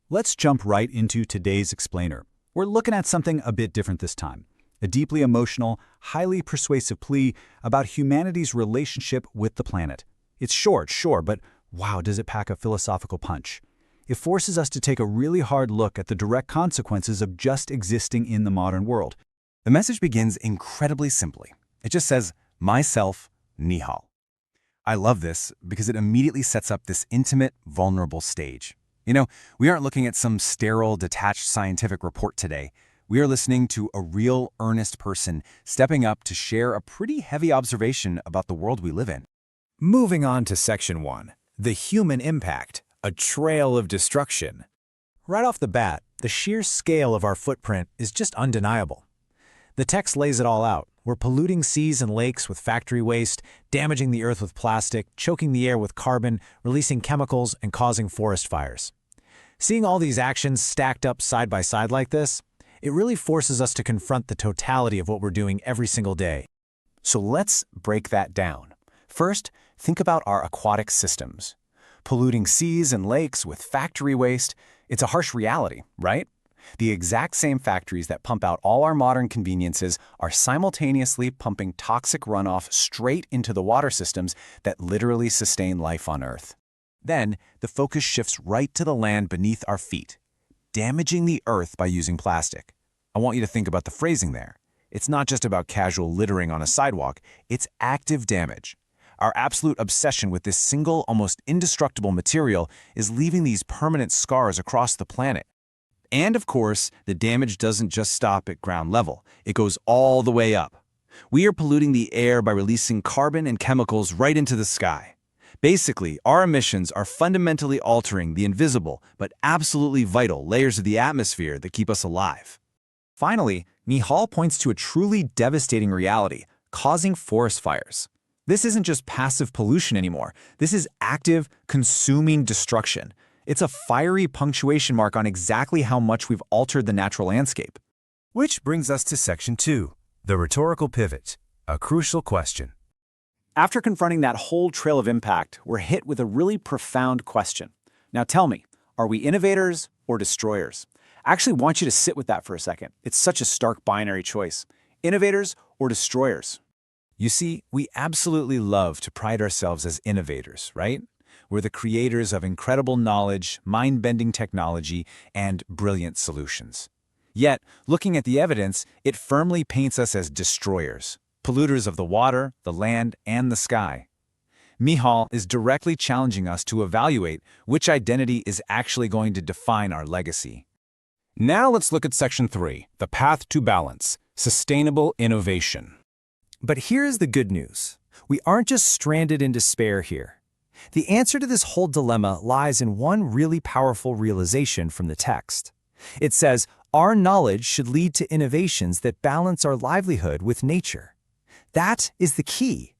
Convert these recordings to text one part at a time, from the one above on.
Let's jump right into today's explainer. We're looking at something a bit different this time. A deeply emotional, highly persuasive plea about humanity's relationship with the planet. It's short, sure, but wow, does it pack a philosophical punch. It forces us to take a really hard look at the direct consequences of just existing in the modern world. The message begins incredibly simply. It just says, myself, Nihal. I love this because it immediately sets up this intimate, vulnerable stage. We aren't looking at some sterile, detached scientific report today. We are listening to a real, earnest person stepping up to share a pretty heavy observation about the world we live in. Moving on to Section 1, the human impact, a trail of destruction. Right off the bat, the sheer scale of our footprint is just undeniable. The text lays it all out. We're polluting seas and lakes with factory waste, damaging the earth with plastic, choking the air with carbon, releasing chemicals, and causing forest fires. Seeing all these actions stacked up side by side like this, it really forces us to confront the totality of what we're doing every single day. So let's break that down. First, think about our aquatic systems. Polluting seas and lakes with factory waste, it's a harsh reality, right? The exact same factories that pump out all our modern conveniences are simultaneously pumping toxic runoff straight into the water systems that literally sustain life on Earth. Then, the focus shifts right to the land beneath our feet, damaging the Earth by using plastic. I want you to think about the phrasing there. It's not just about casual littering on a sidewalk, it's active damage. Our absolute obsession with this single, almost indestructible material is leaving these permanent scars across the planet. And of course, the damage doesn't just stop at ground level. It goes all the way up. We are polluting the air by releasing carbon and chemicals right into the sky. Basically, our emissions are fundamentally altering the invisible but absolutely vital layers of the atmosphere that keep us alive. Finally, Nihal points to a truly devastating reality, causing forest fires. This isn't just passive pollution anymore. This is active, consuming destruction. It's a fiery punctuation mark on exactly how much we've altered the natural landscape. Which brings us to Section 2, the rhetorical pivot, a crucial question. After confronting that whole trail of impact, we're hit with a really profound question. Now tell me, are we innovators or destroyers? I actually want you to sit with that for a second. It's such a stark binary choice. Innovators or destroyers? You see, we absolutely love to pride ourselves as innovators, right? We're the creators of incredible knowledge, mind-bending technology, and brilliant solutions. Yet, looking at the evidence, it firmly paints us as destroyers, polluters of the water, the land, and the sky. Nihal is directly challenging us to evaluate which identity is actually going to define our legacy. Now let's look at Section 3, the path to balance, sustainable innovation. But here's the good news. We aren't just stranded in despair here. The answer to this whole dilemma lies in one really powerful realization from the text. It says, our knowledge should lead to innovations that balance our livelihood with nature. That is the key.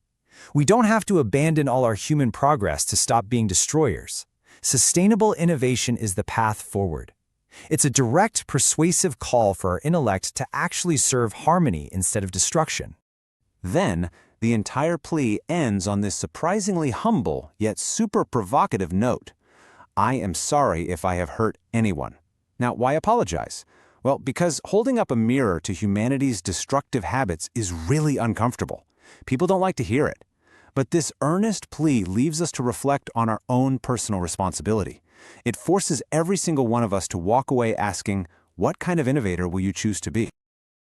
We don't have to abandon all our human progress to stop being destroyers. Sustainable innovation is the path forward. It's a direct, persuasive call for our intellect to actually serve harmony instead of destruction. Then, the entire plea ends on this surprisingly humble yet super provocative note. I am sorry if I have hurt anyone. Now, why apologize? Well, because holding up a mirror to humanity's destructive habits is really uncomfortable. People don't like to hear it. But this earnest plea leaves us to reflect on our own personal responsibility. It forces every single one of us to walk away asking, what kind of innovator will you choose to be?